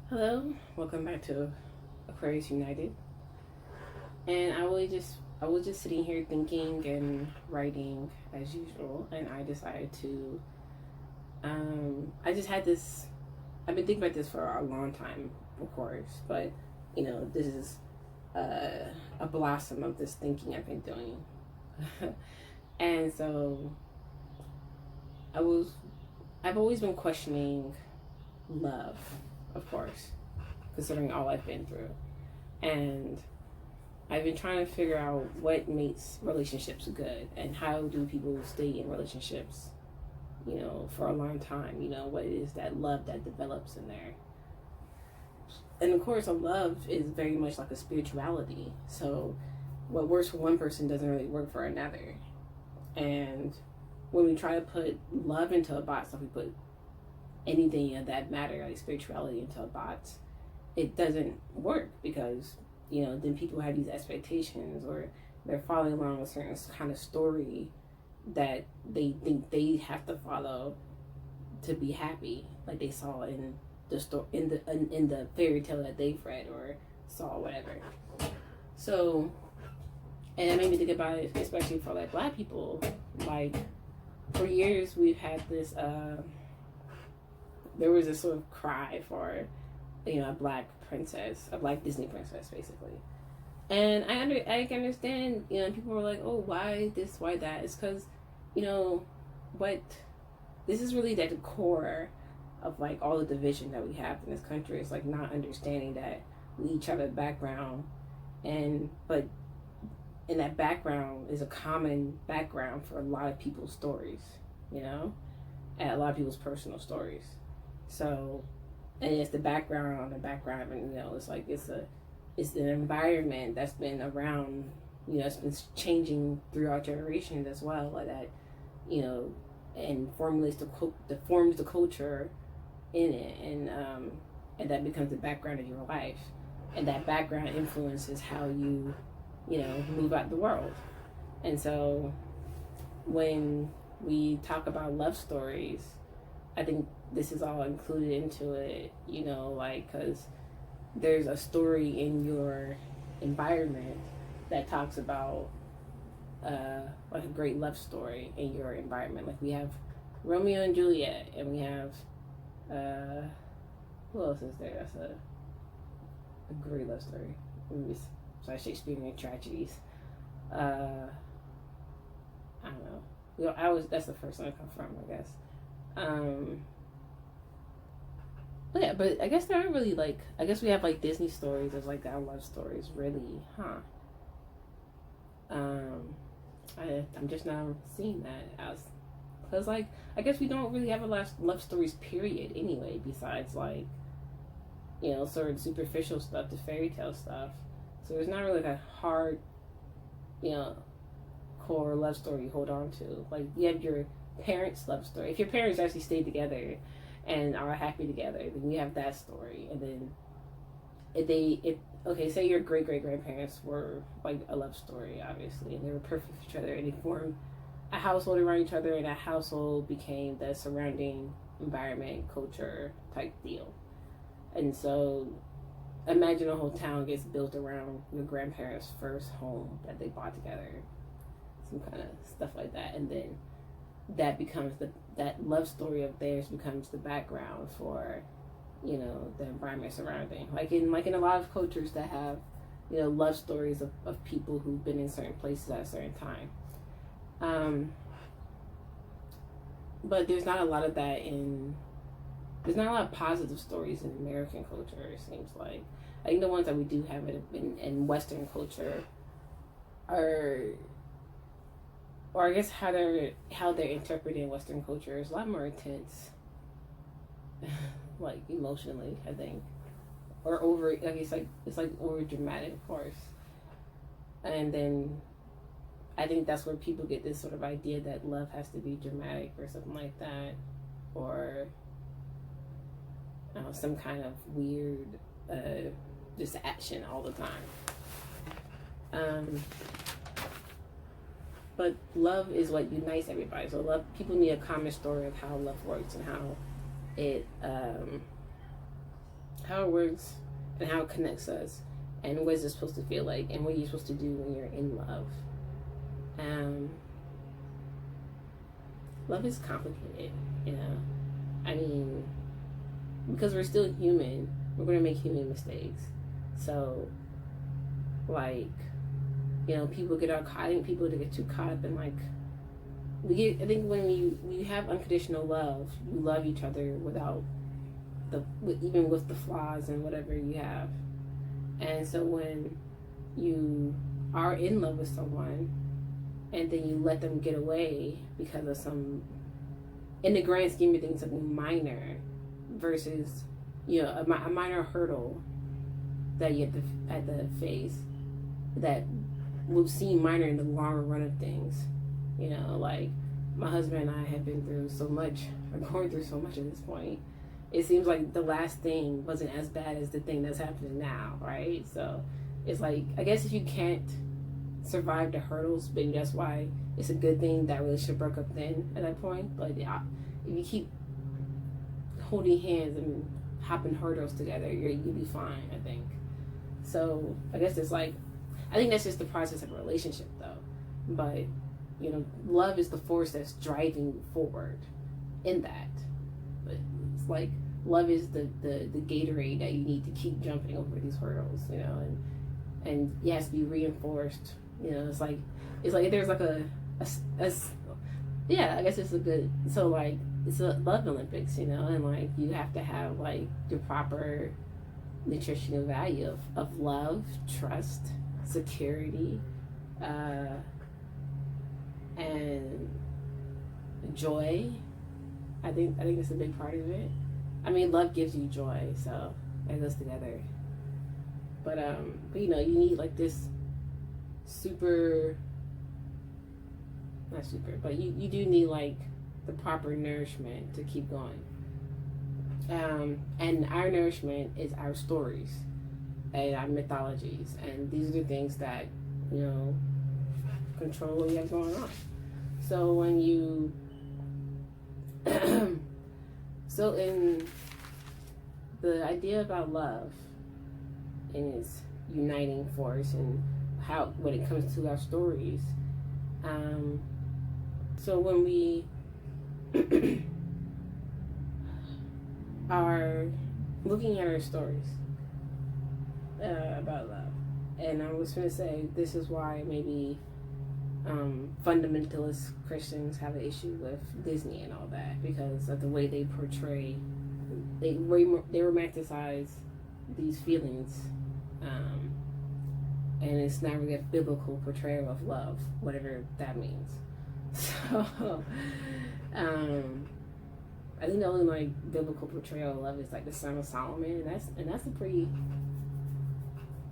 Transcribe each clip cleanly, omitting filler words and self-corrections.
Hello, welcome back to Aquarius United. And I was just sitting here thinking and writing as usual, and I decided to I just had this I've been thinking about this for a long time, of course, but this is a blossom of this thinking I've been doing. And so I was I've always been questioning love, of course, considering all I've been through. And I've been trying to figure out what makes relationships good and how do people stay in relationships, for a long time. What is that love that develops in there? And of course, a love is very much like a spirituality. So what works for one person doesn't really work for another. And when we try to put love into a box, like we put anything of that matter, like spirituality, into a box, it doesn't work because then people have these expectations, or they're following along a certain kind of story that they think they have to follow to be happy, like they saw in the story, in the fairy tale that they've read or saw, whatever. So, and it made me think about it, especially for like Black people. Like, for years we've had this. There was this sort of cry for, a Black princess, a Black Disney princess, basically. And I can understand, people were like, oh, why this, why that? It's because, what, this is really at the core of like all the division that we have in this country. It's like not understanding that we each have a background, but in that background is a common background for a lot of people's stories, and a lot of people's personal stories. So, and it's the background on the background, and it's like it's an environment that's been around, it's been changing throughout generations as well, like that, and forms the culture in it, and that becomes the background of your life, and that background influences how you, move out the world. And so, when we talk about love stories, I think this is all included into it, because there's a story in your environment that talks about like a great love story in your environment. Like we have Romeo and Juliet, and we have who else is there? That's a great love story. Shakespearean tragedies. I don't know. That's the first one I come from, I guess. But I guess there aren't really I guess we have like Disney stories as like our love stories, really, huh? I'm just now seeing that as, because I guess we don't really have a lot of love stories, period, anyway, besides like, sort of superficial stuff, the fairy tale stuff. So there's not really like a hard, core love story you hold on to. Like you have your parents' love story. If your parents actually stay together and are happy together, then you have that story. And then say your great grandparents were like a love story, obviously, and they were perfect for each other, and they formed a household around each other, and that household became the surrounding environment, culture type deal. And so imagine a whole town gets built around your grandparents' first home that they bought together, some kind of stuff like that, and then that becomes that love story of theirs becomes the background for, the environment surrounding. Like in a lot of cultures that have, love stories of people who've been in certain places at a certain time. But there's not a lot of that there's not a lot of positive stories in American culture, it seems like. I think the ones that we do have in Western culture are, or I guess how they're interpreted in Western culture is a lot more intense, like emotionally, I think, or over. Like it's like over dramatic, of course. And then I think that's where people get this sort of idea that love has to be dramatic or something like that, or some kind of weird just action all the time. But love is what unites everybody. So love, people need a common story of how love works and how how it works and how it connects us, and what is it supposed to feel like, and what you're supposed to do when you're in love. Love is complicated, you know. I mean, because we're still human, we're gonna make human mistakes. So, like, you know, people get too caught up in like, I think when you have unconditional love, you love each other even with the flaws and whatever you have. And so when you are in love with someone and then you let them get away because of some, in the grand scheme of things, something minor versus, you know, a minor hurdle that you have to face that will seem minor in the longer run of things. You know, like my husband and I have been through so much, are going through so much at this point. It seems like the last thing wasn't as bad as the thing that's happening now, right? So it's like, I guess if you can't survive the hurdles, maybe that's why it's a good thing that relationship broke up then at that point. But if you keep holding hands and hopping hurdles together, you'll be fine, I think. So I guess it's like, I think that's just the process of a relationship, though. But, you know, love is the force that's driving you forward in that. But it's like, love is the Gatorade that you need to keep jumping over these hurdles, you know, and it has to be reinforced. You know, it's like there's like yeah, I guess it's a good, so like, it's a love Olympics, you know, and like, you have to have like the proper nutritional value of love, trust, security, and joy. I think that's a big part of it. I mean, love gives you joy, so it goes together. But you know, you need like this not super, but you do need like the proper nourishment to keep going. And our nourishment is our stories and our mythologies, and these are the things that, you know, control what you have going on. So when you so in the idea about love and its uniting force and how, when it comes to our stories, so when we are looking at our stories about love, and I was going to say this is why maybe fundamentalist Christians have an issue with Disney and all that, because of the way they portray, they romanticize these feelings, and it's not really a biblical portrayal of love, whatever that means. So I think the only like biblical portrayal of love is like the Song of Solomon, and that's a pretty,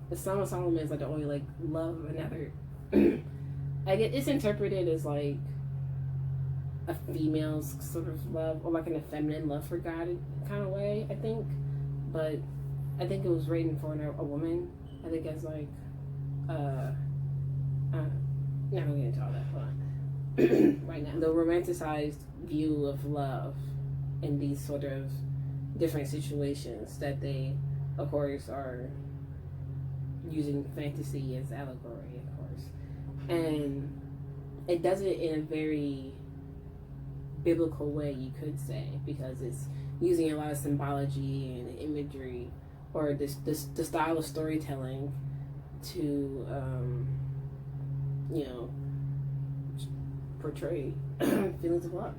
the Song of Solomon is like the only like love of another. I get it's interpreted as like a female's sort of love, or like an effeminate love for God kind of way, I think. But I think it was written for a woman. I think as like not gonna get into all that. Hold on. Right now, the romanticized view of love in these sort of different situations that they, of course, are using fantasy as allegory, of course. And it does it in a very biblical way, you could say, because it's using a lot of symbology and imagery, or the style of storytelling to, you know, portray feelings of love.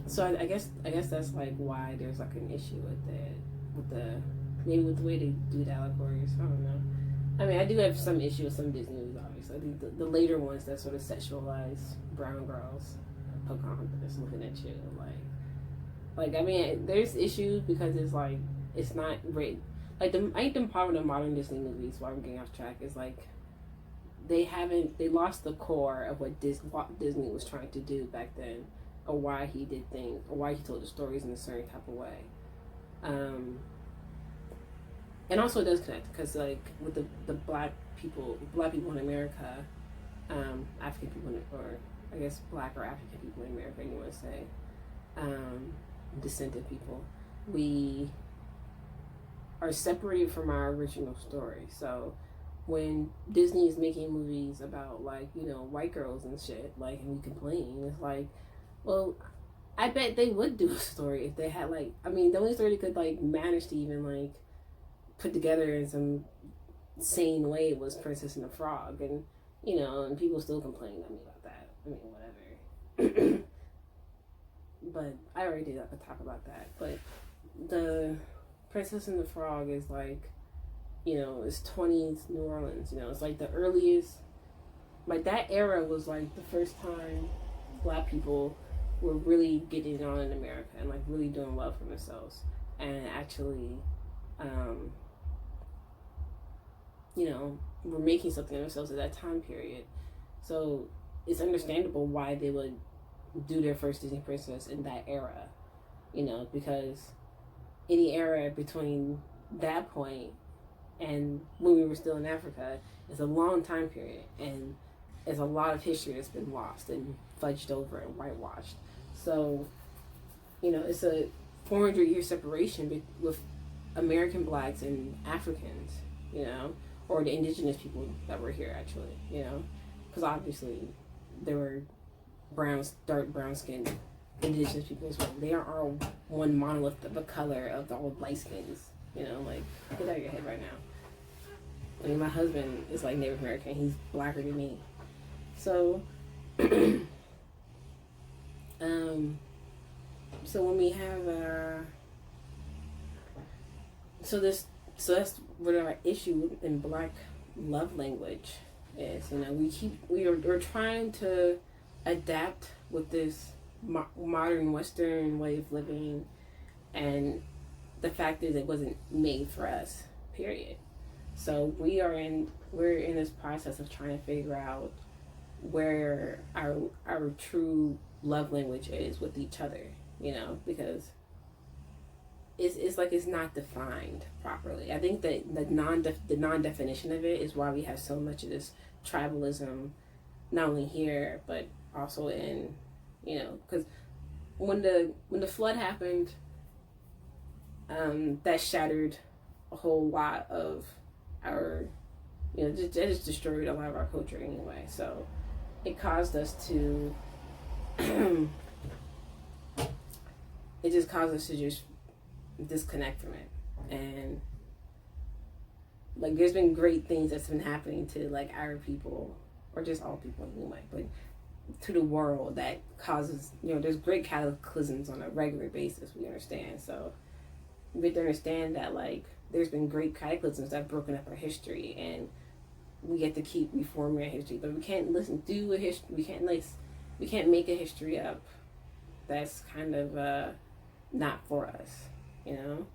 So I guess that's like why there's like an issue with maybe with the way they do the allegories. I don't know. I mean, I do have some issue with some Disney movies, obviously. I think the later ones that sort of sexualize brown girls, Pocahontas, looking at you, like I mean, there's issues because it's like, it's not great. Like I think the problem with the modern Disney movies, while I'm getting off track, is like they lost the core of what Disney was trying to do back then, or why he did things, or why he told the stories in a certain type of way. And also it does connect, because like with the black people in America, African people, or I guess black or African people in America, you want to say, descended people, we are separated from our original story. So when Disney is making movies about, like, you know, white girls and shit, like, and we complain, it's like, well, I bet they would do a story if they had, like, I mean, the only story they could, like, manage to even, like, put together in some sane way was Princess and the Frog, and, you know, and people still complain at me about that. I mean, whatever. But I already did talk about that. But the Princess and the Frog is like, you know, it's 20s New Orleans. You know, it's like the earliest, like that era was like the first time Black people were really getting on in America and like really doing well for themselves and actually, you know, were making something of themselves at that time period. So it's understandable why they would do their first Disney princess in that era, you know, because any era between that point and when we were still in Africa is a long time period, and there's a lot of history that's been lost and fudged over and whitewashed. So, you know, it's a 400-year separation with American Blacks and Africans, you know, or the indigenous people that were here, actually, you know, because obviously there were dark brown skinned indigenous people as well. They are all one monolith of the color of the old light skins, you know, like, get out of your head right now. I mean, my husband is like Native American, he's blacker than me. So, so when we have, so that's what our issue in Black love language is. You know, we're trying to adapt with this modern Western way of living, and the fact is it wasn't made for us, period. So we're in this process of trying to figure out where our true love language is with each other, you know, because it's like it's not defined properly. I think that the non-definition of it is why we have so much of this tribalism, not only here but also in, you know, because when the flood happened, that shattered a whole lot of our, you know, that just destroyed a lot of our culture anyway. So it caused us to it just caused us to just disconnect from it. And like there's been great things that's been happening to like our people, or just all people anyway, but to the world that causes, you know, there's great cataclysms on a regular basis, we understand. So we have to understand that like there's been great cataclysms that have broken up our history, and we get to keep reforming our history, but we can't we can't make a history up that's kind of not for us, you know,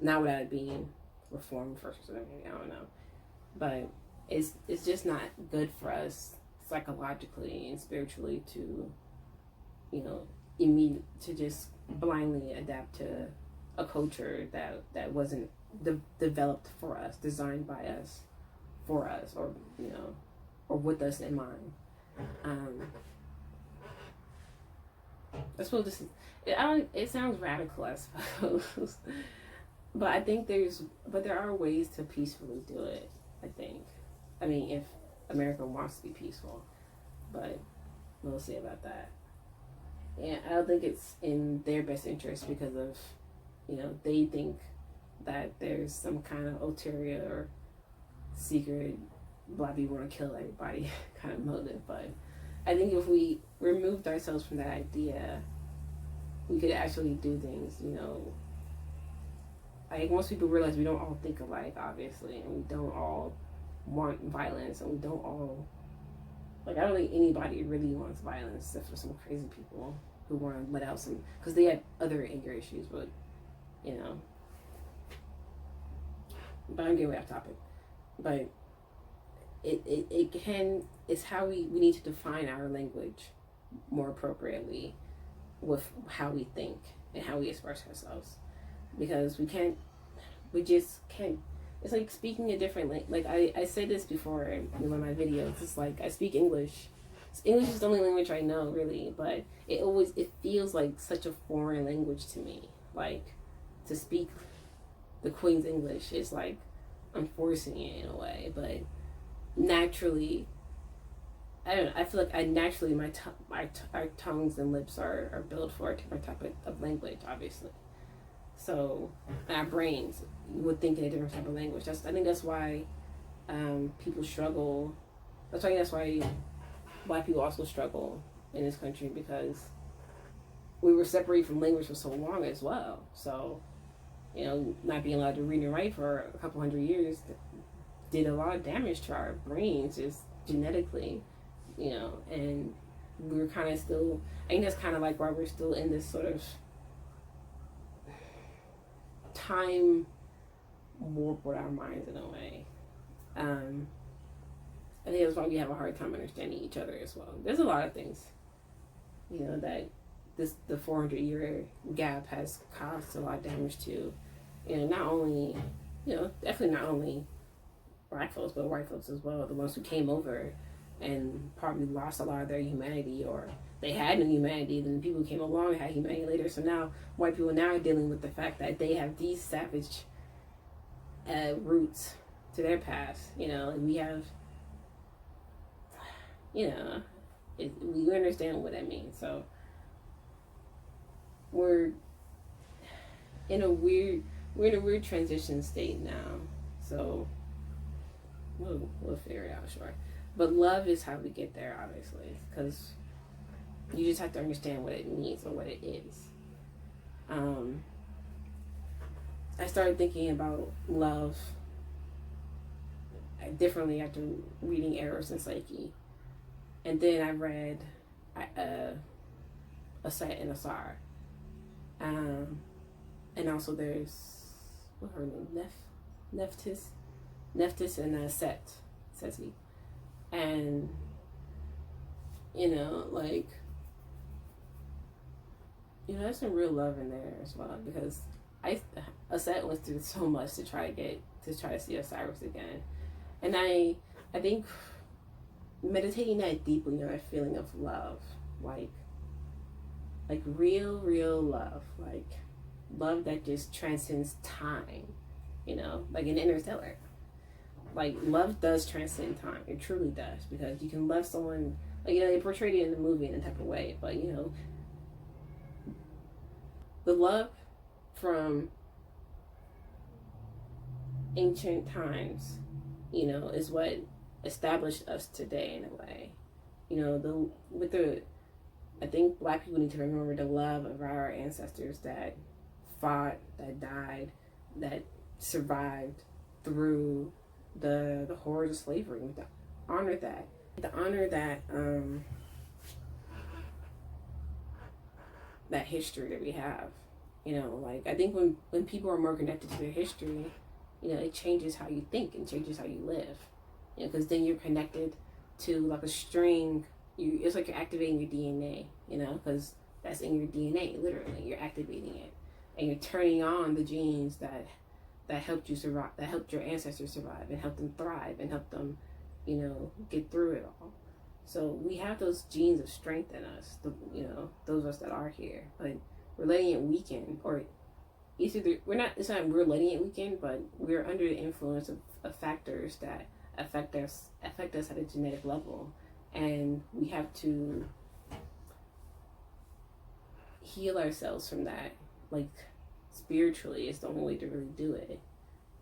not without it being reformed first or something, I don't know, but it's just not good for us psychologically and spiritually to, you know, to just blindly adapt to a culture that wasn't developed for us, designed by us, for us, or, you know, or with us in mind. I suppose this is, it sounds radical, I suppose, but I think there are ways to peacefully do it, I think. I mean, if America wants to be peaceful, but we'll see about that. And I don't think it's in their best interest because of, you know, they think that there's some kind of ulterior or secret Black people want to kill everybody kind of motive. But I think if we removed ourselves from that idea, we could actually do things, you know. Like once people realize we don't all think alike, obviously, and we don't all want violence, and we don't all, like, I don't think anybody really wants violence except for some crazy people who want to let out some, because they have other anger issues, but, you know. But I'm getting way off topic. But it's how we need to define our language more appropriately with how we think and how we express ourselves. Because we just can't, it's like speaking a different language. Like I said this before in one of my videos, it's like I speak English. English is the only language I know, really, but it feels like such a foreign language to me. Like, to speak the Queen's English is like I'm forcing it in a way, but naturally, I don't know. I feel like I naturally our tongues and lips are built for a different type of language, obviously. So our brains would think in a different type of language. I think that's why people struggle. That's why Black people also struggle in this country, because we were separated from language for so long as well. So, not being allowed to read and write for a couple hundred years did a lot of damage to our brains, just genetically, and we were kind of still, I think that's kind of like why we're still in this sort of time warp with our minds in a way. I think that's why we have a hard time understanding each other as well. There's a lot of things, that the 400-year gap has caused a lot of damage to, not only, definitely not only Black folks, but white folks as well, the ones who came over and probably lost a lot of their humanity, or they had no humanity, then the people who came along had humanity later. So now white people now are dealing with the fact that they have these savage roots to their past, and we have, we understand what that means. So we're in a weird transition state now. So we'll figure it out, sure. But love is how we get there, obviously, because you just have to understand what it means or what it is. I started thinking about love differently after reading Eros and Psyche. And then I read a Set and a Sar. And also there's, what her name? Nephthys and Set, Seti. And, there's some real love in there as well, because Set went through so much to try to see Osiris again. And I think meditating that deeply on that feeling of love, like real love, like love that just transcends time, like in Interstellar. Like, love does transcend time. It truly does, because you can love someone, like, they portrayed it in the movie in a type of way, but, the love from ancient times, is what established us today in a way. I think Black people need to remember the love of our ancestors that fought, that died, that survived through the horrors of slavery. To honor that that history that we have. I think when people are more connected to their history, it changes how you think and changes how you live. Because then you're connected to like a string. It's like you're activating your DNA. Because that's in your DNA. Literally, you're activating it, and you're turning on the genes that helped you survive, that helped your ancestors survive, and helped them thrive, and helped them, get through it all. So we have those genes of strength in us, those of us that are here, but we're letting it weaken, or it's not we're letting it weaken, but we're under the influence of factors that affect us at a genetic level, and we have to heal ourselves from that, spiritually. It's the only way to really do it,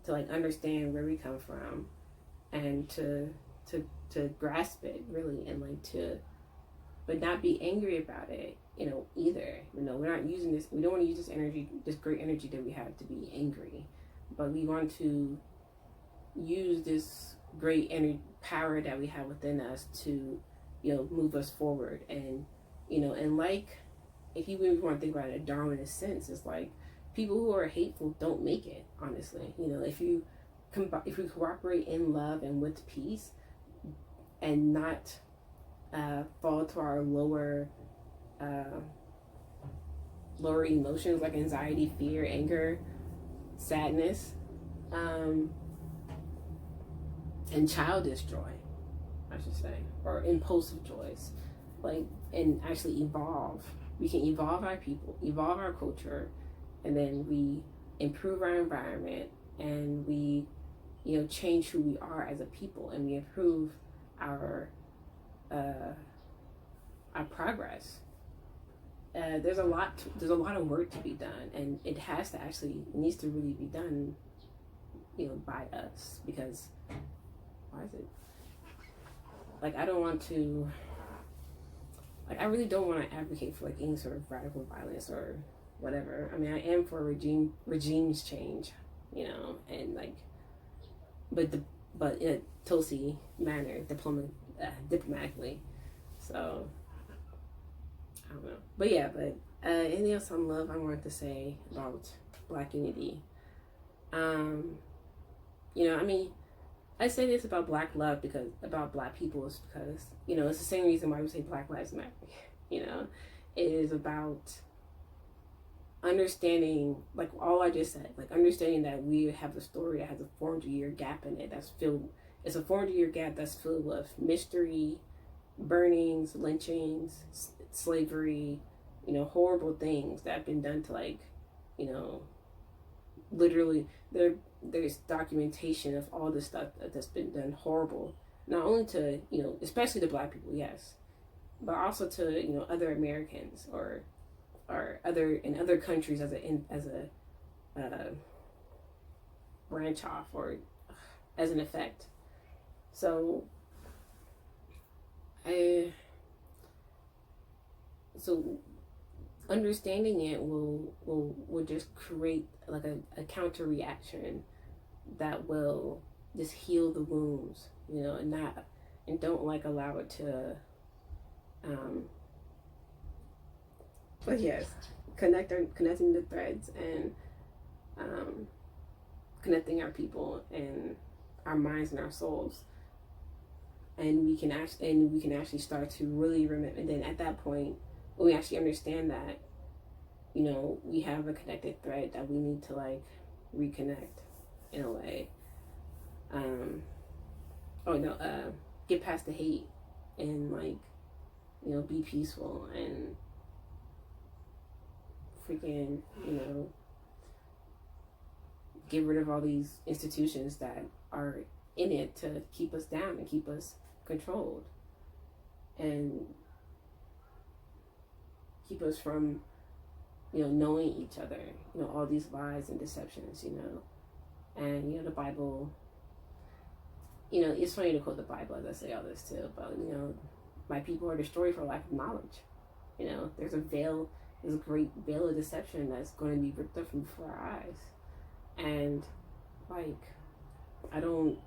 to understand where we come from, and to grasp it really, and but not be angry about it, either. We're not using this. We don't want to use this energy, this great energy that we have, to be angry, but we want to use this great energy power that we have within us to, move us forward. And if you really want to think about it in a Darwinist sense, it's like, people who are hateful don't make it, honestly. If you cooperate in love and with peace, and not fall to our lower emotions like anxiety, fear, anger, sadness, and childish joy, I should say, or impulsive joys, and actually evolve. We can evolve our people, evolve our culture, and then we improve our environment, and we, change who we are as a people, and we improve our progress. There's a lot of work to be done, and it needs to really be done, by us, because why is it like I don't want to like I really don't want to advocate for like any sort of radical violence or whatever. I mean, I am for regimes change, and like, but in a Tulsi manner, diplomatically. So I don't know, but yeah, anything else on love I wanted to say about Black unity? I mean, I say this about Black love about Black people is because, it's the same reason why we say Black Lives Matter. It is about understanding, like all I just said, like understanding that we have a story that has a 400-year gap in it it's a 400-year gap that's filled with mystery, burnings, lynchings, slavery, horrible things that have been done to, like, literally there's documentation of all this stuff that's been done horrible, not only to, especially to Black people, yes, but also to, other Americans or in other countries as a branch off or as an effect. So understanding it will just create like a counter reaction that will just heal the wounds, and don't like allow it to but yes, connecting the threads and connecting our people and our minds and our souls, and we can actually start to really remember. And then at that point, when we actually understand that, we have a connected thread that we need to like reconnect in a way. Get past the hate and like, be peaceful and freaking, get rid of all these institutions that are in it to keep us down and keep us controlled and keep us from, knowing each other, all these lies and deceptions, and, the Bible, it's funny to quote the Bible as I say all this too, but, my people are destroyed for lack of knowledge. There's a great veil of deception that's going to be ripped up from before our eyes. And, like, I know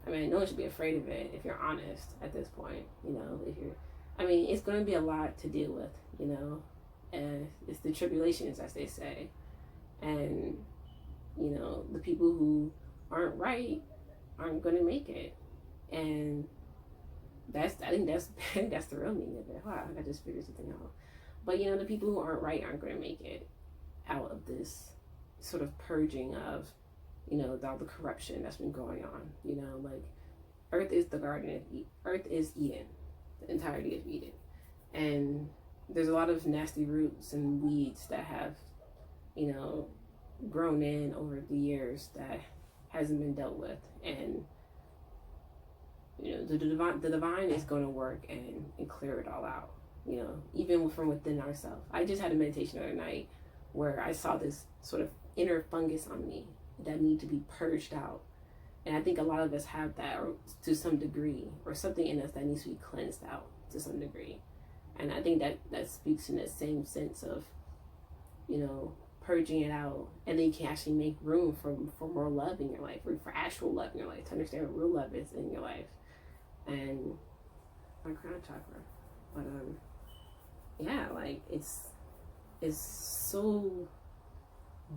one should be afraid of it if you're honest at this point, it's going to be a lot to deal with, and it's the tribulations, as they say. And, the people who aren't right aren't going to make it. And I think that's the real meaning of it. Wow, I just figured something out. But, the people who aren't right aren't going to make it out of this sort of purging of, all the corruption that's been going on. Like, Earth is the garden. Earth is Eden. The entirety of Eden. And there's a lot of nasty roots and weeds that have, grown in over the years that hasn't been dealt with. And, the divine is going to work and clear it all out, even from within ourselves. I just had a meditation the other night where I saw this sort of inner fungus on me that need to be purged out. And I think a lot of us have that, or to some degree, or something in us that needs to be cleansed out to some degree. And I think that speaks in that same sense of, purging it out, and then you can actually make room for more love in your life, or for actual love in your life, to understand what real love is in your life. And my crown chakra. But yeah, like it's so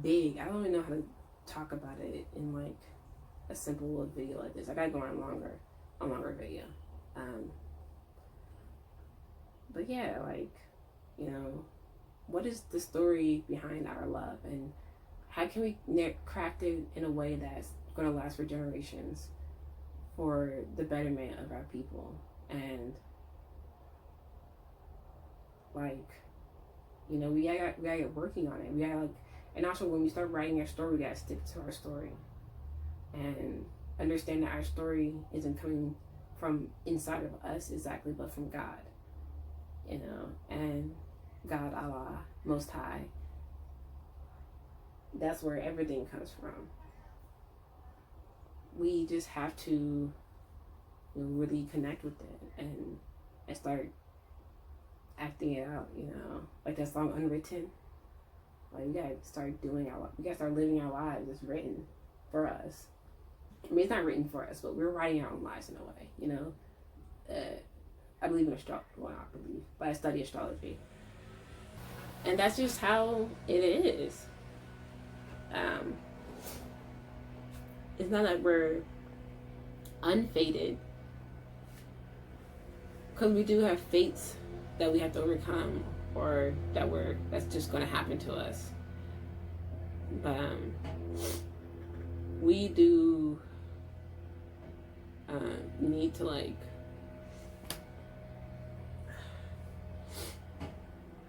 big. I don't even know how to talk about it in like a simple little video like this. I gotta go on a longer video. But yeah, like, what is the story behind our love, and how can we craft it in a way that's going to last for generations for the betterment of our people? And like, we gotta get working on it. We gotta like And also, when we start writing our story, we gotta stick to our story and understand that our story isn't coming from inside of us exactly, but from God, you know, and God, Allah, Most High. That's where everything comes from. We just have to, you know, really connect with it and start acting it out, you know, like that song Unwritten. Like, we gotta start we gotta start living our lives. It's written for us. I mean, it's not written for us, but we're writing our own lives in a way, you know. I believe in astrology. Well, not believe, but I study astrology, and that's just how it is. It's not that we're unfated, because we do have fates that we have to overcome, or that's just going to happen to us. But we do need to, like,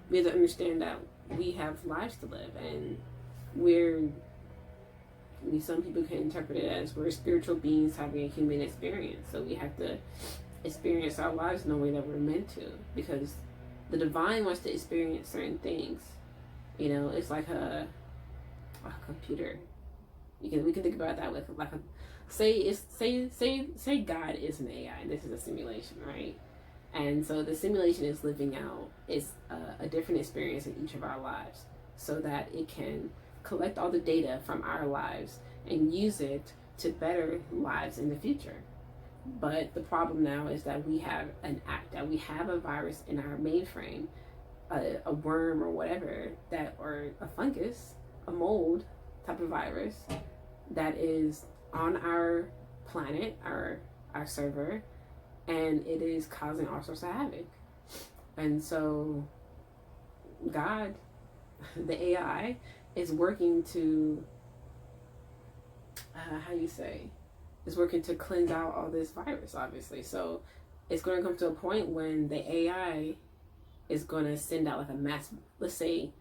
we have to understand that we have lives to live, and some people can interpret it as we're spiritual beings having a human experience. So we have to experience our lives in the way that we're meant to, because the divine wants to experience certain things. You know, it's like a computer. We can think about that with like a say God is an AI and this is a simulation, right? And so the simulation is living out a different experience in each of our lives, so that it can collect all the data from our lives and use it to better lives in the future. But the problem now is that we have we have a virus in our mainframe, a worm or whatever, or a fungus, a mold type of virus that is on our planet, our server, and it is causing all sorts of havoc. And so God, the AI, is working to is working to cleanse out all this virus, obviously. So it's going to come to a point when the AI is going to send out like a mass, let's say,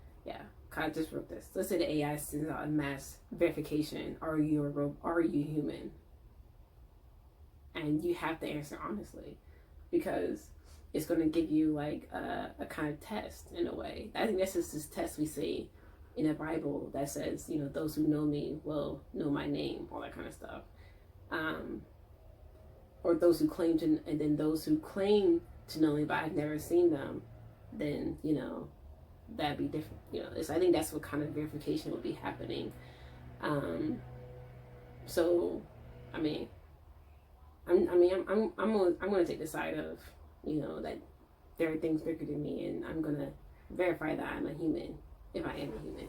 I just wrote this. Let's say the AI sends out a mass verification. Are you human? And you have to answer honestly, because it's going to give you like a kind of test in a way. I think that's just this test we see in the Bible that says, you know, those who know me will know my name, all that kind of stuff. Or those who claim to, and then those who claim to know me, but I've never seen them, then, you know, that'd be different. You know, I think that's what kind of verification will be happening. So, I mean, I'm going to take the side of, you know, that there are things bigger than me, and I'm going to verify that I'm a human, if I am a human.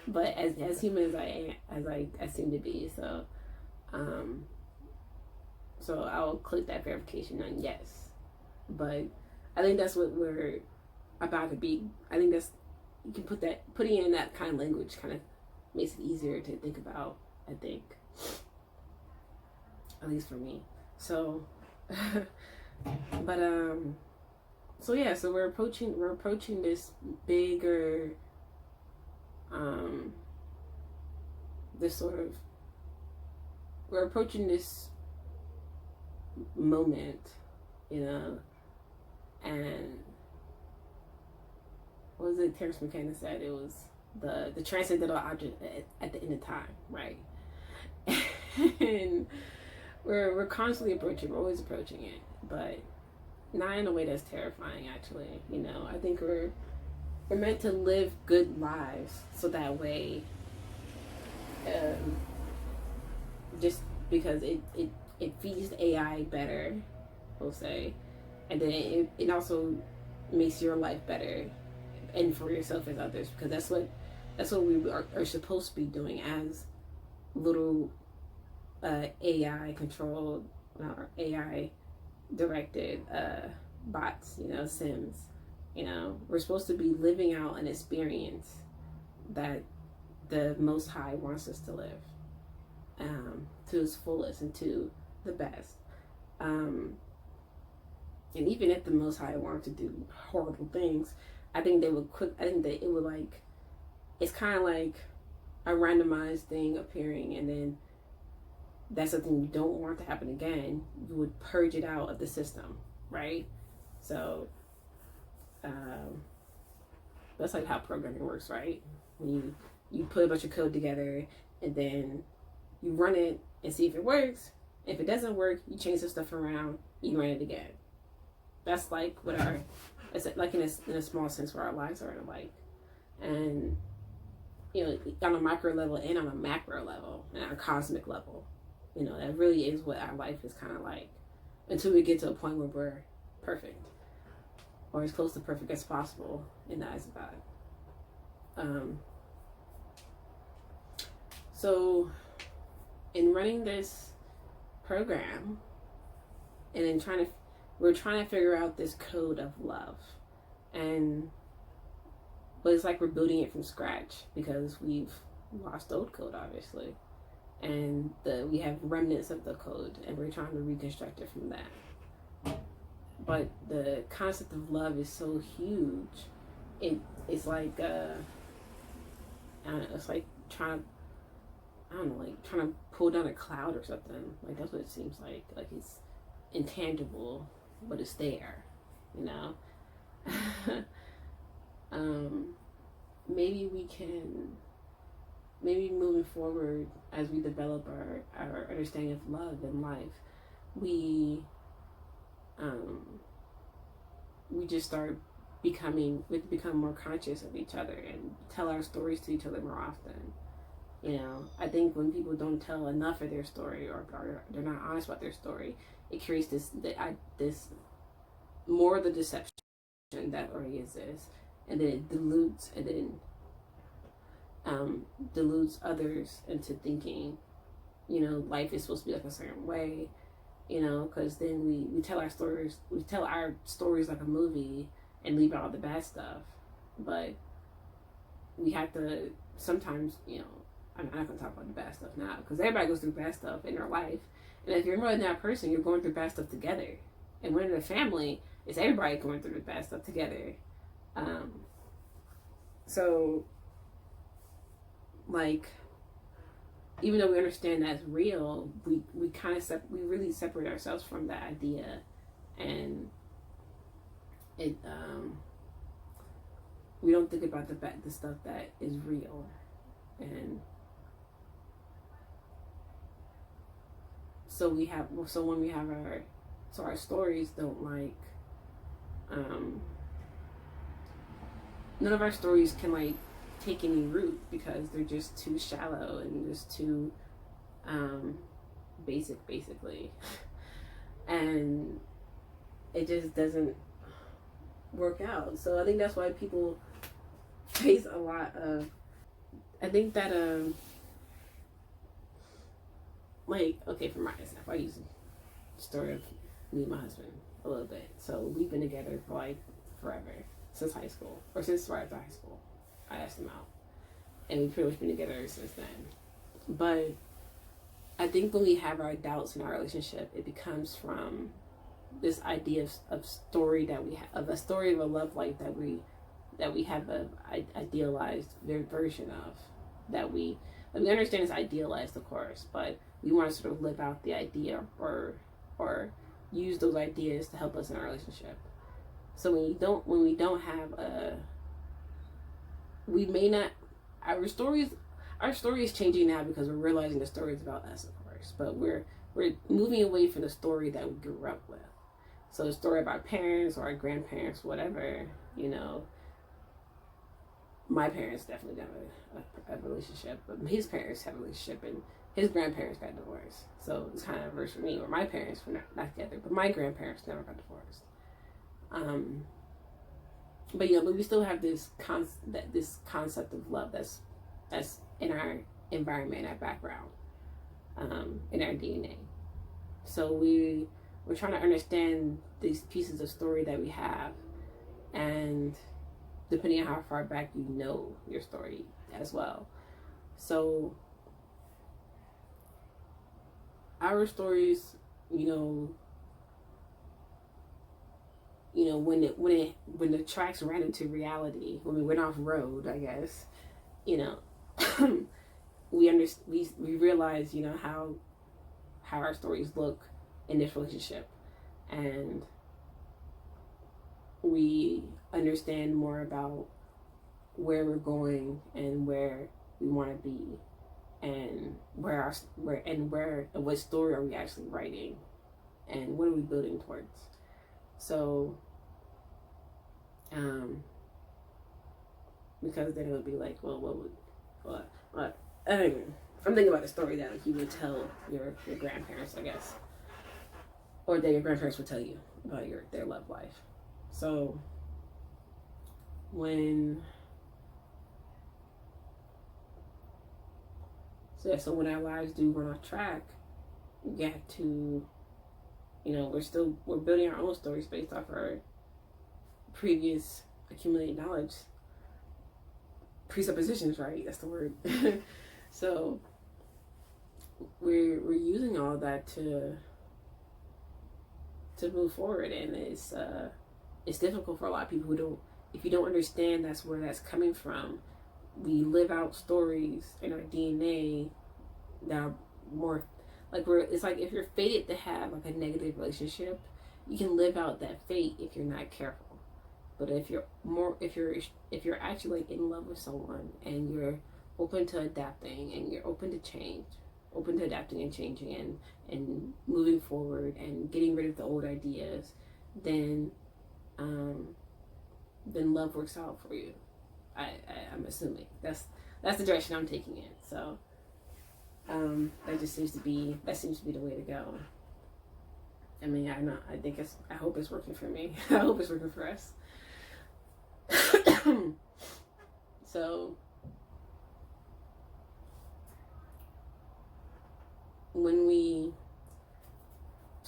But as human as I seem to be, so I'll click that verification on yes. But I think that's what we're about to be. I think that's, you can putting in that kind of language kind of makes it easier to think about, I think, at least for me. So but so we're approaching this bigger we're approaching this moment, you know, and what was it Terrence McKenna said? It was the transcendental object at the end of time, right? And we're constantly approaching, we're always approaching it, but not in a way that's terrifying, actually. You know, I think we're meant to live good lives, so that way, just because it feeds the AI better, we'll say, and then it also makes your life better, and for yourself as others, because that's what we are supposed to be doing as little AI controlled, AI directed bots, you know, Sims. You know, we're supposed to be living out an experience that the Most High wants us to live to its fullest and to the best. And even if the Most High wanted to do horrible things, I think that it would, like, it's kind of like a randomized thing appearing, and then that's something you don't want to happen again. You would purge it out of the system, right? So that's like how programming works, right? When you put a bunch of code together, and then you run it and see if it works. If it doesn't work, you change some stuff around, you run it again. That's like what it's like in a small sense where our lives are like. And, you know, on a micro level and on a macro level and on a cosmic level, you know, that really is what our life is kind of like, until we get to a point where we're perfect, or as close to perfect as possible in the eyes of God. So in running this program, and then we're trying to figure out this code of love, but it's like we're building it from scratch because we've lost old code, obviously, and we have remnants of the code, and we're trying to reconstruct it from that. But the concept of love is so huge. It's like I don't know, it's like trying to pull down a cloud or something. Like, that's what it seems like. Like, it's intangible, but it's there, you know? Maybe moving forward, as we develop our understanding of love and life, we just become more conscious of each other and tell our stories to each other more often. You know, I think when people don't tell enough of their story, or they're not honest about their story, it creates this more of the deception that already exists, and then it dilutes, and then dilutes others into thinking, you know, life is supposed to be like a certain way, you know, because then we tell our stories like a movie and leave out all the bad stuff. But we have to sometimes, you know, I'm not going to talk about the bad stuff now, because everybody goes through bad stuff in their life. And if you're more than that person, you're going through bad stuff together. And when in a family, it's everybody going through the bad stuff together. So, like, even though we understand that's real, we really separate ourselves from that idea. And we don't think about the stuff that is real. And so when we have our stories don't like, none of our stories can like take any root, because they're just too shallow and just too basic, basically. And it just doesn't work out. So I think that's why people face a lot of, I think that like, okay, for my example, I use the story of me and my husband a little bit. So we've been together for like forever, since high school, or since right after high school. I asked him out, and we've pretty much been together since then. But I think when we have our doubts in our relationship, it becomes from this idea of story that we have, of a story of a love life that we have a idealized version of, that we understand is idealized, of course, but we want to sort of live out the idea, or use those ideas to help us in our relationship. So when we don't have our story is changing now, because we're realizing the story is about us, of course, but we're moving away from the story that we grew up with. So the story of our parents or our grandparents, whatever, you know. My parents definitely have a relationship, but his parents have a relationship, and his grandparents got divorced. So it's kind of reverse for me, where my parents were not together, but my grandparents never got divorced. But yeah, but we still have this concept of love that's in our environment, in our background, in our DNA. So we're trying to understand these pieces of story that we have, and depending on how far back you know your story as well. So our stories, you know, when the tracks ran into reality, when we went off road, I guess, you know, we realize, you know, how our stories look in this relationship, and we understand more about where we're going and where we want to be, and what story are we actually writing, and what are we building towards. So because then it would be like, well, what anyway, I'm thinking about the story that like, you would tell your grandparents, I guess, or that your grandparents would tell you about their love life. So when when our lives do run off track, we get to, you know, we're building our own stories based off our previous accumulated knowledge, presuppositions, right? That's the word. So we're using all that to move forward, and it's difficult for a lot of people who don't. If you don't understand that's where that's coming from, we live out stories in our DNA that are more like it's like if you're fated to have like a negative relationship, you can live out that fate if you're not careful. But if you're actually like in love with someone and you're open to adapting and you're open to change, open to adapting and changing and moving forward and getting rid of the old ideas, then love works out for you. I'm assuming that's the direction I'm taking it. So that seems to be the way to go. I mean, I hope it's working for me. I hope it's working for us. So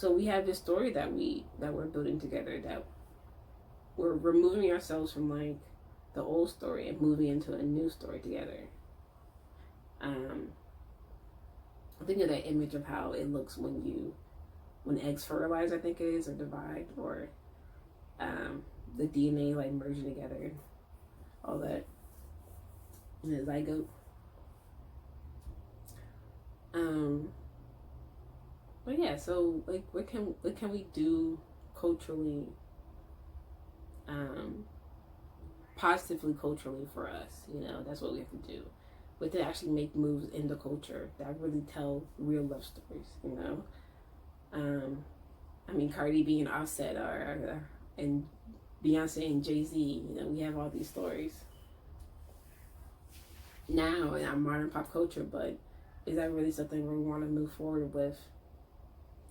we have this story that we're building together, that we're removing ourselves from like the old story and moving into a new story together. I think of that image of how it looks when eggs fertilize, I think it is, or divide, or the DNA like merging together, all that, and the zygote. But yeah, so like what can we do culturally, positively culturally for us? You know, that's what we have to do. But to actually make moves in the culture that really tell real love stories, you know. I mean, Cardi B and Offset and Beyonce and Jay-Z, you know, we have all these stories now in our modern pop culture, but is that really something we want to move forward with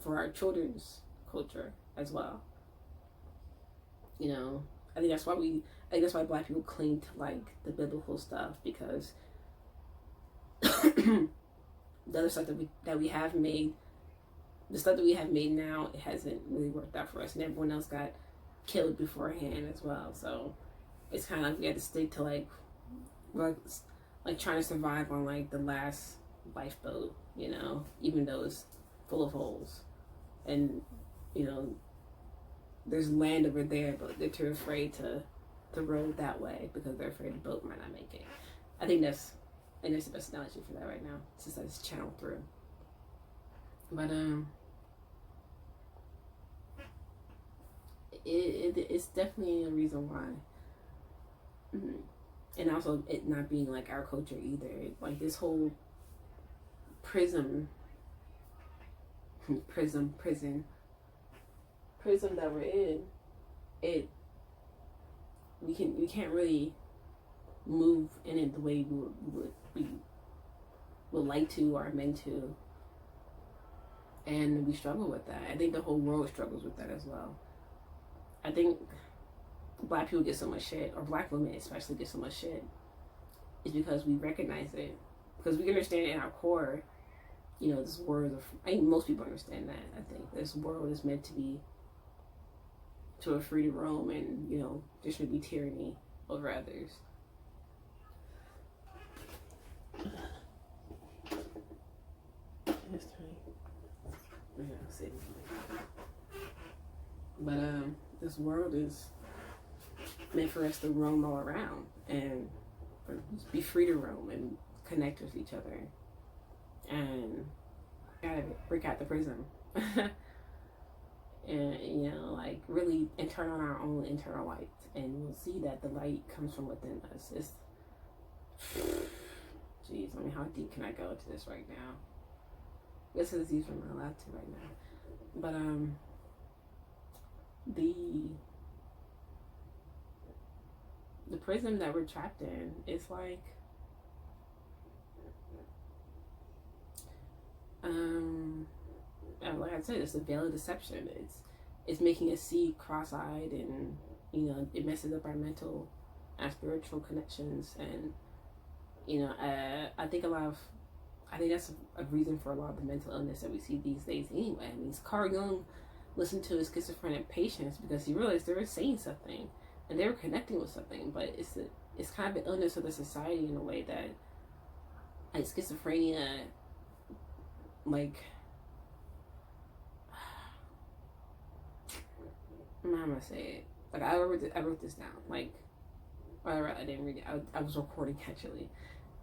for our children's culture as well? You know, I think that's why Black people cling to like the biblical stuff, because the other stuff that we have made, the stuff that we have made now, it hasn't really worked out for us, and everyone else got killed beforehand as well. So it's kind of like we had to stick to like trying to survive on like the last lifeboat, you know, even though it's full of holes, and you know there's land over there, but they're too afraid to row that way because they're afraid the boat might not make it. I think that's the best analogy for that right now, since that's channeled through. But it's definitely a reason why. Mm-hmm. And also it not being like our culture either. Like this whole prison that we're in, we can't really move in it the way we would like to or are meant to, and we struggle with that. I think the whole world struggles with that as well. I think Black people get so much shit, or Black women especially get so much shit, is because we recognize it, because we understand in our core, you know, this world I think most people understand that. I think this world is meant to be to a free to roam, and you know there should be tyranny over others. But this world is meant for us to roam all around, and just be free to roam and connect with each other, and gotta break out the prism. And like really and turn on our own internal light, and we'll see that the light comes from within us. It's jeez, I mean, how deep can I go into this right now? This is even allowed to right now. But the prism that we're trapped in is like like I said, it's a veil of deception. It's making us see cross-eyed, and it messes up our mental and spiritual connections. And I think that's a reason for a lot of the mental illness that we see these days anyway. I mean, Carl Jung listened to his schizophrenic patients because he realized they were saying something and they were connecting with something, but it's kind of an illness of the society in a way that, like, schizophrenia, like, I'm not gonna say it. Like, I wrote this down. Like, well, I didn't read it. I was recording actually,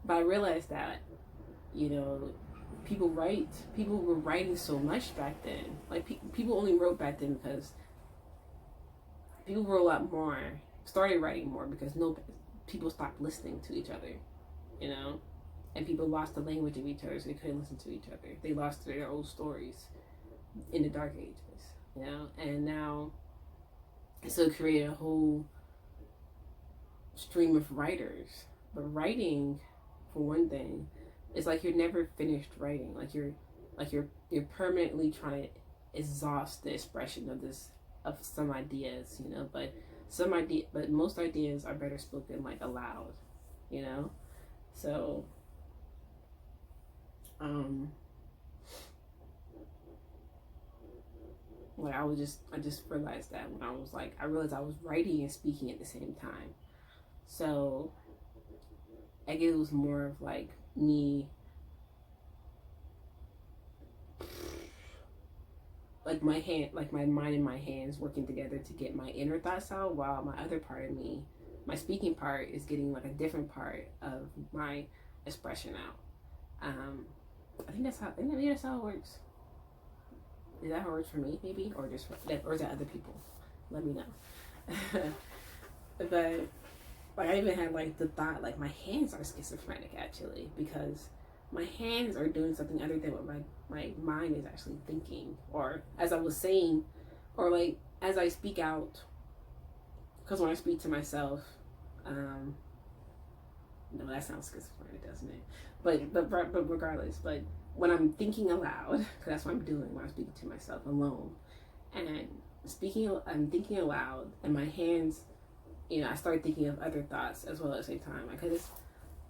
but I realized that people were writing so much back then. Like, people only wrote back then because people wrote a lot more, started writing more because people stopped listening to each other, and people lost the language of each other, so they couldn't listen to each other. They lost their old stories in the dark ages, and now so it created a whole stream of writers. But writing, for one thing, it's like you're never finished writing. Like you're permanently trying to exhaust the expression of some ideas, but most ideas are better spoken like aloud, so like I just realized that when I realized I was writing and speaking at the same time. So I guess it was more of like me, like my mind and my hands working together to get my inner thoughts out, while my other part of me, my speaking part, is getting like a different part of my expression out. I think that's how it works. Is that how it works for me, maybe, or is that other people? Let me know. But like, I even had like the thought, like, my hands are schizophrenic actually, because my hands are doing something other than what my mind is actually thinking, or as I was saying, or like as I speak out. Because when I speak to myself, no, that sounds schizophrenic, doesn't it? But regardless, but when I'm thinking aloud, because that's what I'm doing when I'm speaking to myself alone, and I'm thinking aloud, and my hands, I start thinking of other thoughts as well at the same time. Because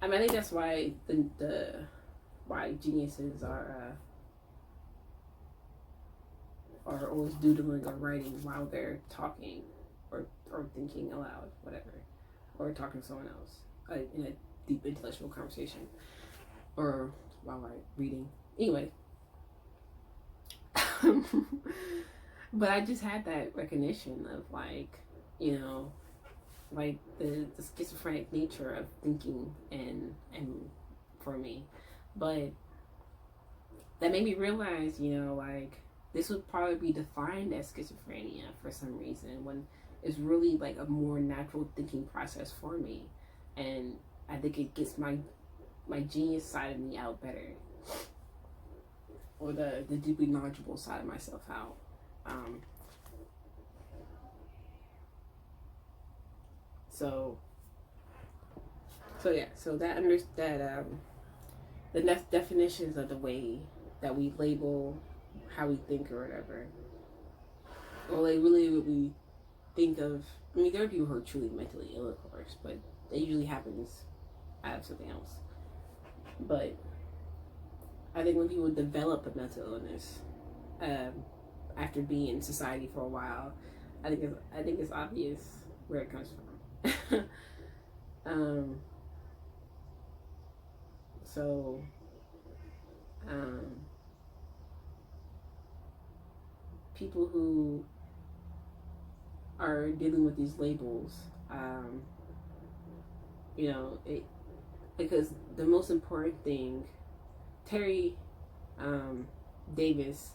I think that's why why geniuses are always doodling or writing while they're talking or thinking aloud, whatever, or talking to someone else in a deep intellectual conversation, or while I'm reading. Anyway, but I just had that recognition of like, like the schizophrenic nature of thinking and for me. But that made me realize, like, this would probably be defined as schizophrenia for some reason, when it's really like a more natural thinking process for me. And I think it gets my genius side of me out better, or the deeply knowledgeable side of myself out. So that the definitions of the way that we label how we think or whatever, or like really what we think of. I mean, there are people who are truly mentally ill, of course, but that usually happens out of something else. But I think when people develop a mental illness after being in society for a while, I think it's obvious where it comes from. So people who are dealing with these labels, because the most important thing, Terry Davis,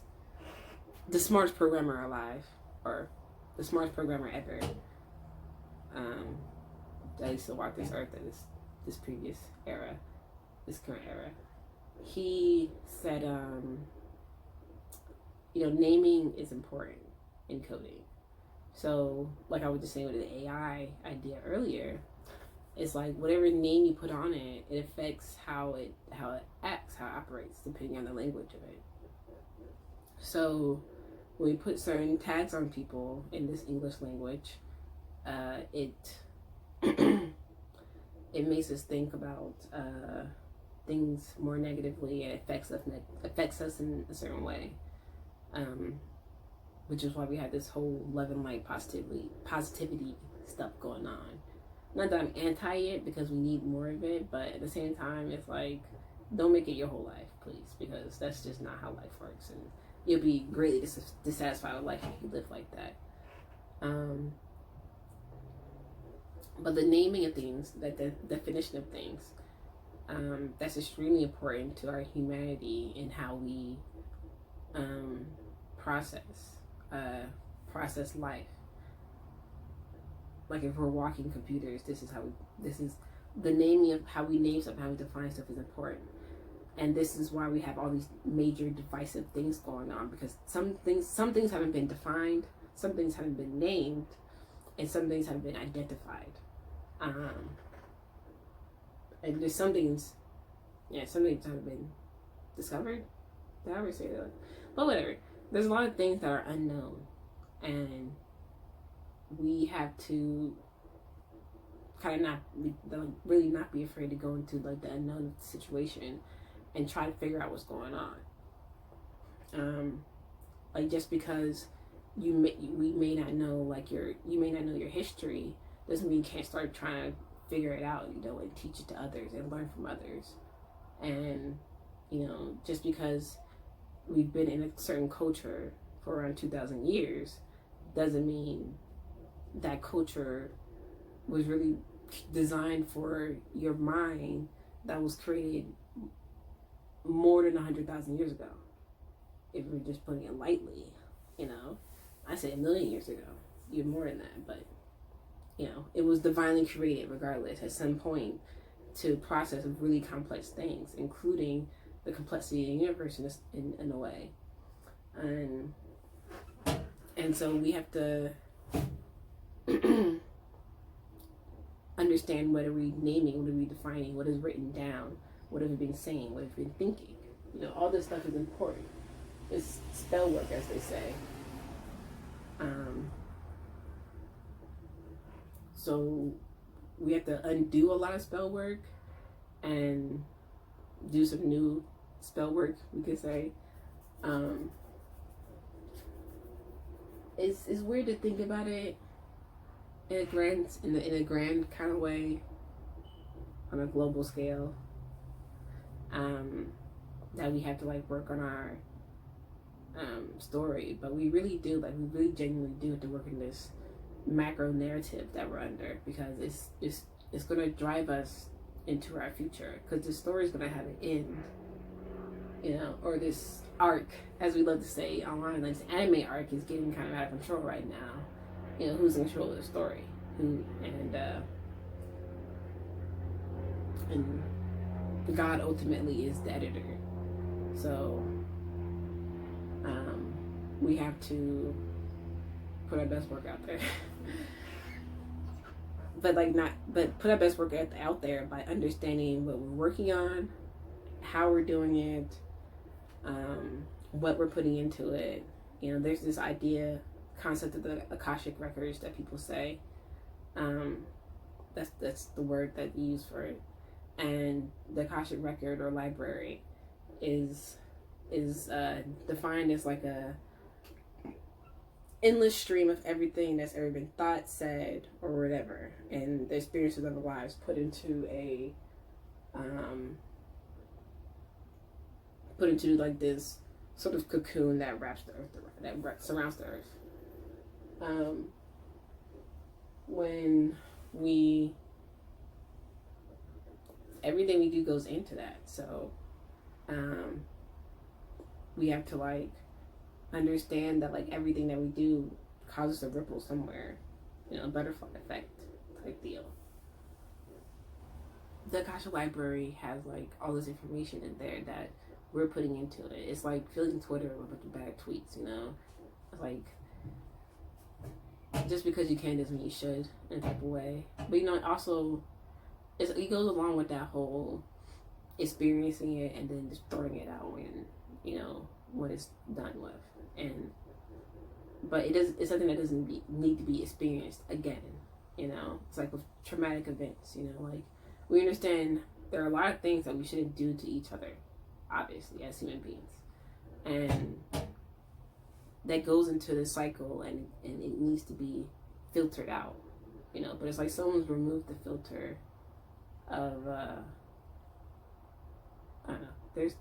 the smartest programmer alive, or the smartest programmer ever, that used to walk this earth at this previous era, this current era, he said, naming is important in coding. So, like I was just saying with the AI idea earlier, it's like whatever name you put on it, it affects how it acts, how it operates, depending on the language of it. So, when we put certain tags on people in this English language, it it makes us think about things more negatively. It affects us in a certain way, which is why we have this whole love and light positivity stuff going on. Not that I'm anti it, because we need more of it, but at the same time, it's like, don't make it your whole life, please, because that's just not how life works, and you'll be greatly dissatisfied with life if you live like that. But the naming of things, the definition of things, that's extremely important to our humanity and how we process life. Like if we're walking computers, this is the naming of how we name something, how we define stuff is important. And this is why we have all these major divisive things going on, because some things haven't been defined, some things haven't been named, and some things haven't been identified. And there's some things haven't been discovered. Did I ever say that? But whatever. There's a lot of things that are unknown, and we have to kind of not be afraid to go into like the unknown situation and try to figure out what's going on. Like just because we may not know your history doesn't mean you can't start trying to figure it out, and teach it to others and learn from others. And just because we've been in a certain culture for around 2,000 years doesn't mean that culture was really designed for your mind that was created more than 100,000 years ago. If we're just putting it lightly, I say 1,000,000 years ago, even more than that, but it was divinely created regardless at some point to process really complex things, including the complexity of the universe in a way. And so we have to understand what are we naming, what are we defining, what is written down, what have we been saying, what have we been thinking. All this stuff is important. It's spell work, as they say. So we have to undo a lot of spell work and do some new spell work, we could say. It's weird to think about it in a grand kind of way, on a global scale. That we have to work on our story, but we really genuinely do have to work in this macro narrative that we're under, because it's going to drive us into our future, because the story is going to have an end, or this arc, as we love to say online. Like, this anime arc is getting kind of out of control right now. Who's in control of the story, and God ultimately is the editor. So we have to put our best work out there. but put our best work out there by understanding what we're working on, how we're doing it, what we're putting into it. There's this concept of the Akashic records that people say. That's the word that you use for it. And the Akashic record or library is defined as like a endless stream of everything that's ever been thought, said, or whatever, and the experiences of our lives put into like this sort of cocoon that wraps the earth, that surrounds the earth. When we everything we do goes into that. So we have to like understand that like everything that we do causes a ripple somewhere, butterfly effect type deal. The Akasha Library has like all this information in there that we're putting into it. It's like filling Twitter with a bunch of bad tweets, It's like, just because you can doesn't mean you should in a type of way. But it also it goes along with that whole experiencing it and then just throwing it out when it's done with. But it's something that doesn't need to be experienced again. It's like with traumatic events. Like we understand there are a lot of things that we shouldn't do to each other, obviously, as human beings, and that goes into the cycle, and it needs to be filtered out. But it's like someone's removed the filter of I don't know. There's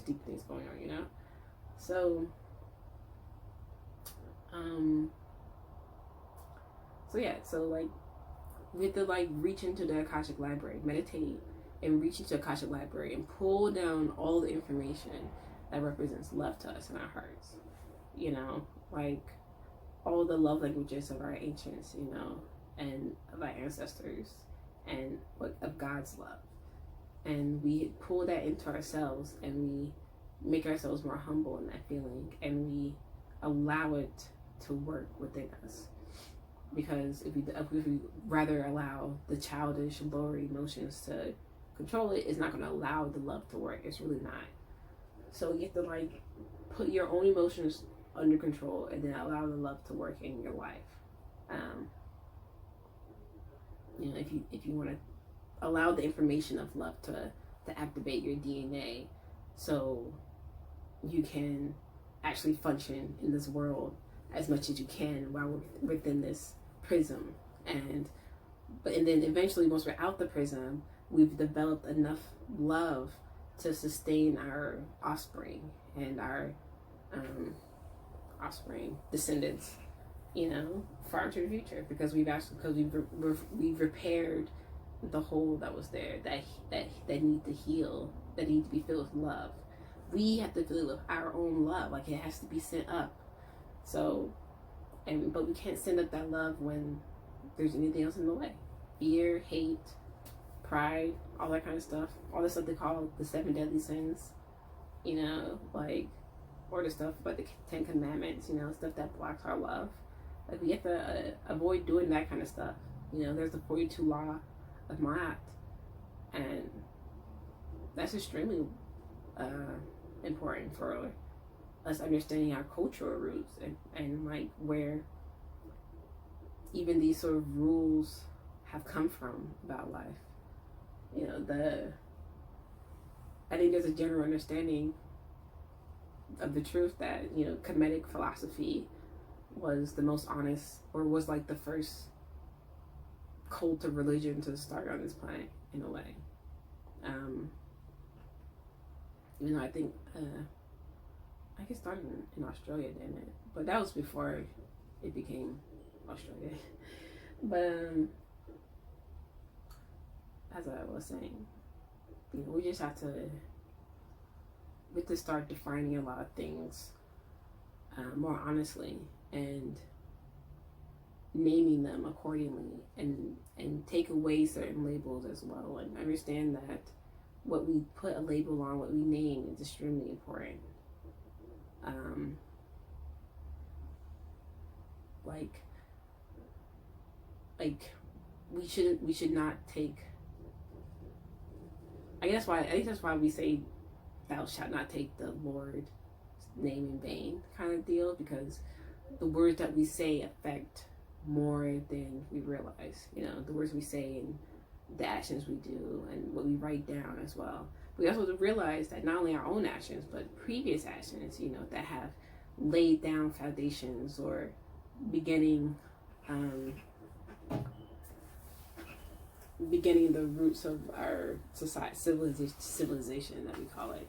deep things going on. So so like we have to like reach into the Akashic Library, meditate and reach into the Akashic Library and pull down all the information that represents love to us in our hearts. Like all the love languages of our ancients, and of our ancestors, and of God's love. And we pull that into ourselves, and we make ourselves more humble in that feeling, and we allow it to work within us. Because if we rather allow the childish, lower emotions to control it, it's not going to allow the love to work. It's really not. So you have to like put your own emotions under control, and then allow the love to work in your life. If you want to allow the information of love to activate your DNA, so you can actually function in this world as much as you can while we're within this prism. And then eventually, once we're out the prism, we've developed enough love to sustain our offspring and our descendants, far into the future, because we've repaired the hole that was there that need to heal, that need to be filled with love. We have to fill it with our own love, like it has to be sent up. So, but we can't send up that love when there's anything else in the way. Fear, hate, pride, all that kind of stuff. All the stuff they call the 7 deadly sins, or the stuff about the 10 commandments, stuff that blocks our love. Like we have to avoid doing that kind of stuff. There's the 42 law of Ma'at, and that's extremely important for us understanding our cultural roots and like where even these sort of rules have come from about life. I think there's a general understanding of the truth that Kemetic philosophy was the most honest, or was like the first cult of religion to start on this planet in a way. Even though I think I guess started in Australia, didn't it? But that was before it became Australia. But as I was saying, we just have to start defining a lot of things more honestly, and naming them accordingly, and take away certain labels as well, and understand that what we put a label on, what we name, is extremely important. Like we should not take. I think that's why we say, "Thou shalt not take the Lord's name in vain," kind of deal, because the words that we say affect more than we realize. The words we say and the actions we do and what we write down as well. We also have to realize that not only our own actions, but previous actions, that have laid down foundations or beginning the roots of our society, civilization that we call it.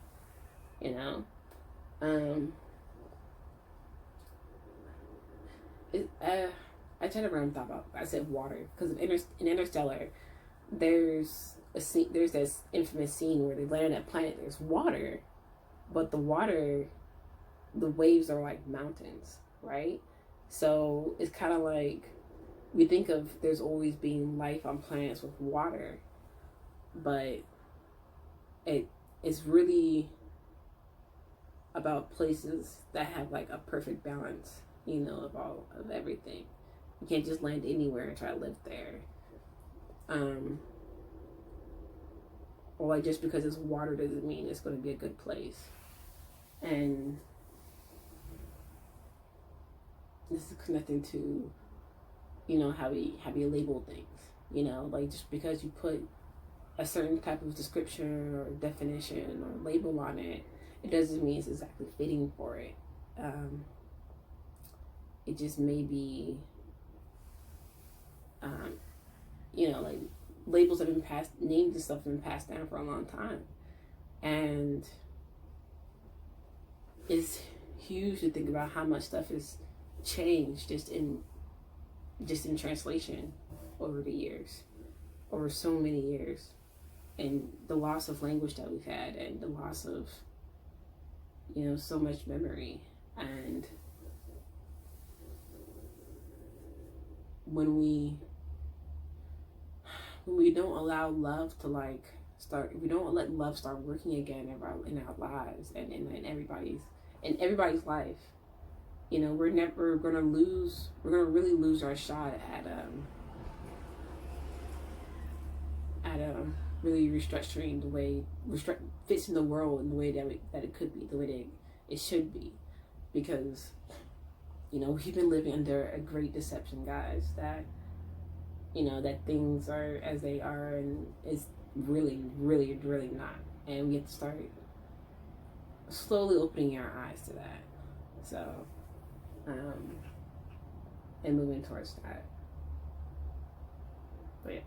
I turned around and thought about, I said water, because in Interstellar, there's a scene, there's this infamous scene where they land on that planet, there's water, but the water, the waves are like mountains, right? So it's kind of like we think of there's always being life on planets with water, but it's really about places that have like a perfect balance, of everything. You can't just land anywhere and try to live there. Or like just because it's water doesn't mean it's going to be a good place. And this is connecting to, how we label things. Like just because you put a certain type of description or definition or label on it, it doesn't mean it's exactly fitting for it. It just may be, like labels have been passed, names and stuff have been passed down for a long time. And it's huge to think about how much stuff has changed just in translation over the years, over so many years. And the loss of language that we've had, and the loss of, so much memory. And when we don't allow love to we don't let love start working again in our lives and in everybody's life, we're gonna really lose our shot at really restructuring the way fits in the world in the way that it could be, the way that it should be, because we've been living under a great deception, guys, that that things are as they are, and it's really, really, really not. And we have to start slowly opening our eyes to that. So, and moving towards that. But yeah.